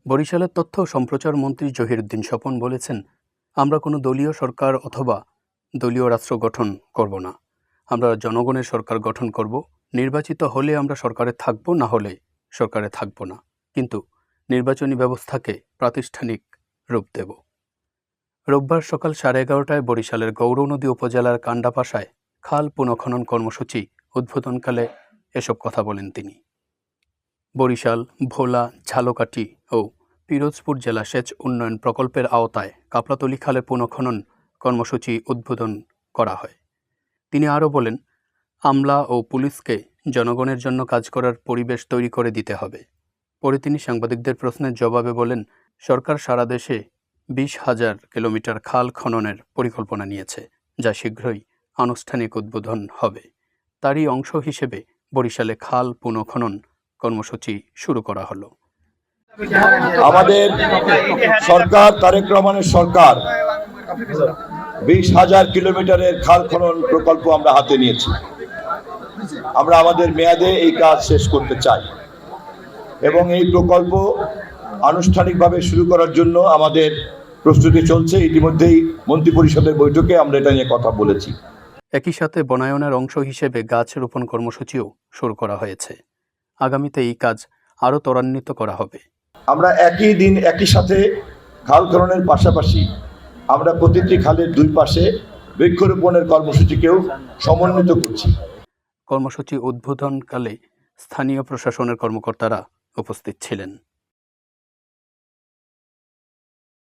বরিশালের তথ্য ও সম্প্রচার মন্ত্রী জহিরুদ্দিন স্বপন বলেছেন, আমরা কোনো দলীয় সরকার অথবা দলীয় রাষ্ট্র গঠন করব না। আমরা জনগণের সরকার গঠন করব। নির্বাচিত হলে আমরা সরকারে থাকব, না হলে সরকারে থাকব না, কিন্তু নির্বাচনী ব্যবস্থাকে প্রাতিষ্ঠানিক রূপ দেব। রোববার সকাল 11:30টায় বরিশালের গৌরনদী উপজেলার কান্ডাপাশায় খাল পুনঃখনন কর্মসূচি উদ্বোধনকালে এসব কথা বলেন তিনি। বরিশাল, ভোলা, ঝালকাঠি ও পিরোজপুর জেলা সেচ উন্নয়ন প্রকল্পের আওতায় কাপড়াতলী খালের পুনঃখনন কর্মসূচি উদ্বোধন করা হয়। তিনি আরও বলেন, আমলা ও পুলিশকে জনগণের জন্য কাজ করার পরিবেশ তৈরি করে দিতে হবে। পরে তিনি সাংবাদিকদের প্রশ্নের জবাবে বলেন, সরকার সারা দেশে 20,000 কিলোমিটার খাল খননের পরিকল্পনা নিয়েছে, যা শীঘ্রই আনুষ্ঠানিক উদ্বোধন হবে। তারই অংশ হিসেবে বরিশালে খাল পুনঃখনন কর্মসূচি শুরু করা হলো। আমাদের সরকার, তারেক রহমানের সরকার 20,000 কিলোমিটারের খাল খনন প্রকল্প আমরা হাতে নিয়েছি। আমরা আমাদের মেয়াদে এই কাজ শেষ করতে চাই এবং এই প্রকল্প আনুষ্ঠানিকভাবে শুরু করার জন্য আমাদের প্রস্তুতি চলছে। ইতিমধ্যেই মন্ত্রিপরিষদের বৈঠকে আমরা এটা নিয়ে কথা বলেছি। একই সাথে বনায়নের অংশ হিসেবে গাছ রোপণ কর্মসূচিও শুরু করা হয়েছে। আগামীতে এই কাজ আরও ত্বরান্বিত করা হবে। আমরা একই দিন একই সাথে খাল খননের পাশাপাশি আমরা প্রতিটি খালের দুই পাশে বৃক্ষরোপণের কর্মসূচিকেও সমন্বিত করছি। কর্মসূচি উদ্বোধনকালে স্থানীয় প্রশাসনের কর্মকর্তারা উপস্থিত ছিলেন।